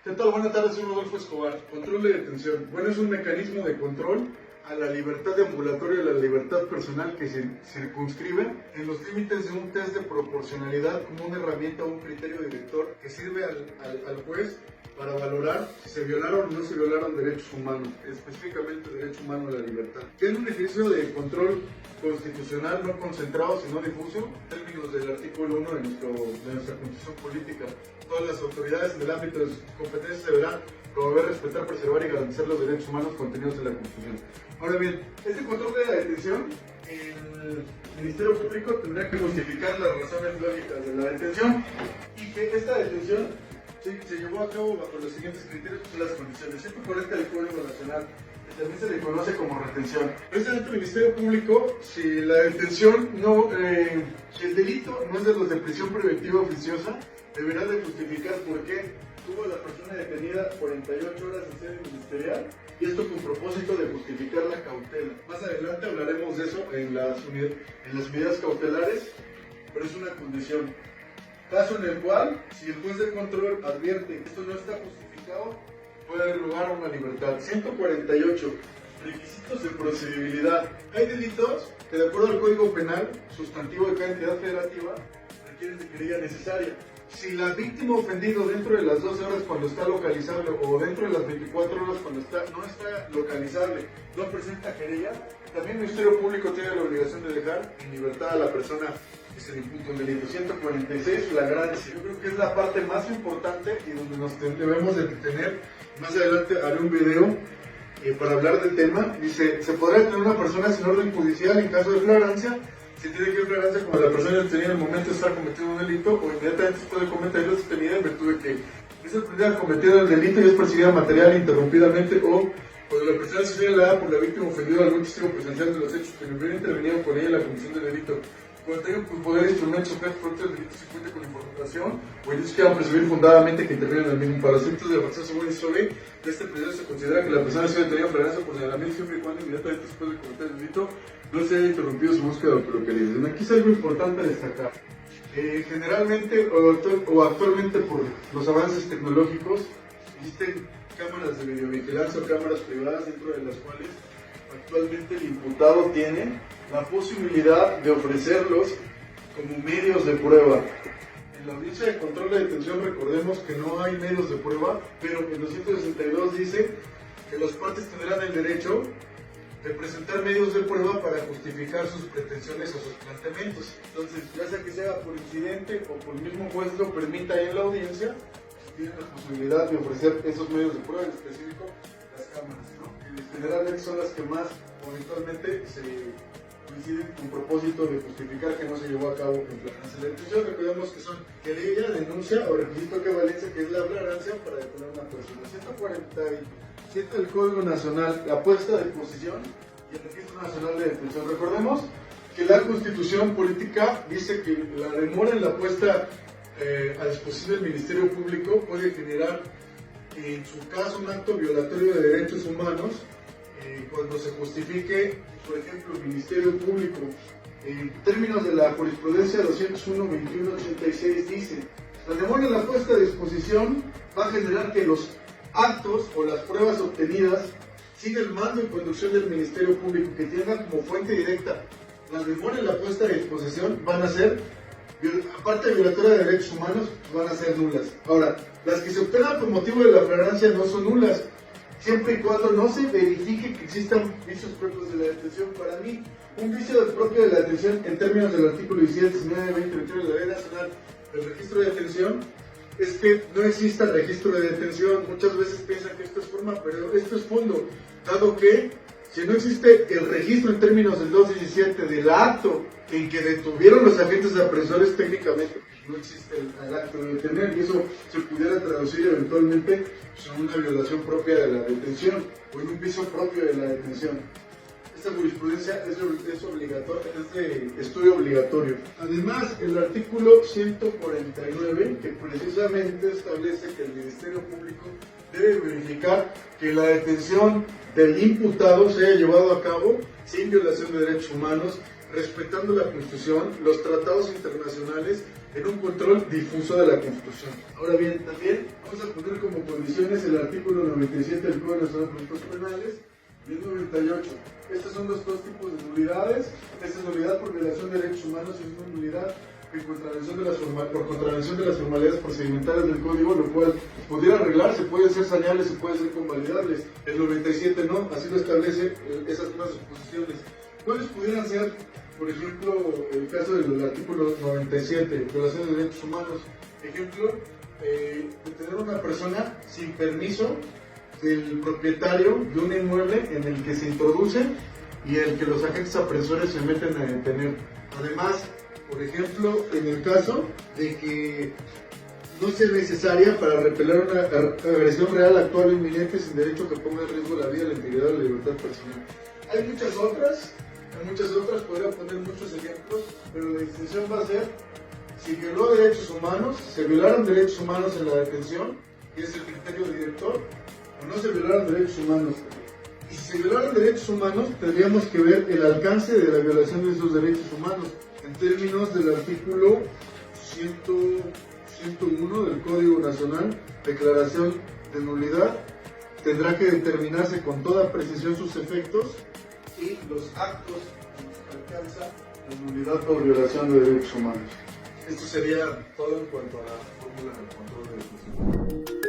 ¿Qué tal? Buenas tardes, soy Rodolfo Escobar. Control de detención. Bueno, es un mecanismo de control a la libertad de ambulatorio y a la libertad personal que se circunscribe en los límites de un test de proporcionalidad como una herramienta o un criterio director que sirve al juez para valorar si se violaron o no se violaron derechos humanos, específicamente el derecho humano a la libertad. Que es un ejercicio de control constitucional no concentrado sino difuso, en términos del artículo 1 de nuestra Constitución Política. Todas las autoridades en el ámbito de sus competencias deberán promover, respetar, preservar y garantizar los derechos humanos contenidos en la Constitución. Ahora bien, este control de la detención, el Ministerio Público tendrá que justificar las razones lógicas de la detención y que esta detención se llevó a cabo bajo los siguientes criterios y las condiciones. 140 del Código Nacional, que también se le conoce como retención. Precisamente el Ministerio Público, si la detención no, si el delito no es de los de prisión preventiva oficiosa, deberá de justificar por qué tuvo la persona detenida 48 horas en sede ministerial, y esto con propósito de justificar la cautela. Más adelante hablaremos de eso en las medidas cautelares, pero es una condición. Caso en el cual, si el juez de control advierte que esto no está justificado, puede haber lugar a una libertad. 148. Requisitos de procedibilidad. Hay delitos que, de acuerdo al Código Penal, sustantivo de cada entidad federativa, requieren de querella necesaria. Si la víctima ofendido dentro de las 12 horas cuando está localizable o dentro de las 24 horas cuando no está localizable, no presenta querella, también el Ministerio Público tiene la obligación de dejar en libertad a la persona que se le imputa un delito. 146, flagrancia. Yo creo que es la parte más importante y donde nos debemos de detener. Más adelante haré un video para hablar del tema. Dice, se podrá detener una persona sin orden judicial en caso de flagrancia. Si tiene que flagrancia cuando la persona detenida en el momento de estar cometiendo un delito o inmediatamente después de cometerlo es detenida en virtud de que es sorprendida cometiendo el delito y es perseguida material interrumpidamente, o cuando la persona se señalada por la víctima ofendida o algún testigo presencial de los hechos que no hubiera intervenido con ella en la comisión del delito. Cuando tenga por poder instrumentos objetos productos del delito se cuente con información o ellos quieran presumir fundadamente que intervienen en el mismo. Para los efectos de avanzar según el SOE, de este proceso se considera que la persona se detenida en flagrancia por señalamiento siempre y cuando inmediatamente después de cometer el delito no se haya interrumpido su búsqueda de lo que dicen. Aquí es algo importante a destacar. Generalmente o actualmente por los avances tecnológicos existen cámaras de videovigilancia o cámaras privadas dentro de las cuales actualmente el imputado tiene la posibilidad de ofrecerlos como medios de prueba. En la audiencia de control de detención recordemos que no hay medios de prueba, pero en 262 dice que las partes tendrán el derecho de presentar medios de prueba para justificar sus pretensiones o sus planteamientos. Entonces, ya sea que sea por incidente o por el mismo juez lo permita ahí en la audiencia, tienen la posibilidad de ofrecer esos medios de prueba, en específico las cámaras, ¿no? Que generalmente son las que más o eventualmente se coinciden con propósito de justificar que no se llevó a cabo en flagrancia. La detención, recordemos que son querella, denuncia o requisito de valencia, que es la flagrancia para detener a una persona. 147 del Código Nacional, la puesta de disposición y el Registro Nacional de Detención. Recordemos que la Constitución Política dice que la demora en la puesta a disposición del Ministerio Público puede generar, en su caso, un acto violatorio de derechos humanos cuando se justifique, por ejemplo, el Ministerio Público. En términos de la jurisprudencia 201-2186 dice, la demora en la puesta a disposición va a generar que los actos o las pruebas obtenidas sigan el mando y conducción del Ministerio Público, que tengan como fuente directa la demora en la puesta a disposición, van a ser, aparte de violatoria de derechos humanos, van a ser nulas. Ahora, las que se obtengan por motivo de la flagrancia no son nulas, siempre y cuando no se verifique que existan vicios propios de la detención. Para mí, un vicio propio de la detención, en términos del artículo 17, 19, 20, 21 de la Ley Nacional del Registro de Detención, es que no exista registro de detención. Muchas veces piensan que esto es forma, pero esto es fondo, dado que si no existe el registro en términos del 217 del acto en que detuvieron los agentes apresores, técnicamente no existe el acto de detener, y eso se pudiera traducir eventualmente en una violación propia de la detención o en un vicio propio de la detención. Esta jurisprudencia es obligatoria, es de estudio obligatorio. Además, el artículo 149, que precisamente establece que el Ministerio Público debe verificar que la detención del imputado se haya llevado a cabo sin violación de derechos humanos, respetando la Constitución, los tratados internacionales en un control difuso de la Constitución. Ahora bien, también vamos a poner como condiciones el artículo 97 del Código Nacional de Procedimientos Penales y el 98. Estos son los dos tipos de nulidades. Esta es nulidad por violación de derechos humanos y es una nulidad por contravención de las formalidades procedimentales del Código, lo cual pudiera arreglarse, pueden ser saneables y pueden ser convalidables. El 97 no, así lo establece esas mismas disposiciones. ¿Cuáles pudieran ser, por ejemplo, el caso del artículo 97, violación de derechos humanos? Ejemplo, detener a una persona sin permiso del propietario de un inmueble en el que se introduce y el que los agentes apresores se meten a detener. Además, por ejemplo, en el caso de que no sea necesaria para repeler una agresión real, actual o inminente sin derecho que ponga en riesgo la vida, la integridad o la libertad personal. Hay muchas otras, podría poner muchos ejemplos, pero la distinción va a ser si violó derechos humanos, se violaron derechos humanos en la detención, que es el criterio director, o no se violaron derechos humanos. Y si se violaron derechos humanos, tendríamos que ver el alcance de la violación de esos derechos humanos en términos del artículo 101 del Código Nacional, declaración de nulidad. Tendrá que determinarse con toda precisión sus efectos y los actos en los que alcanza la nulidad por violación de derechos humanos. Esto sería todo en cuanto a la fórmula de control de ejecución.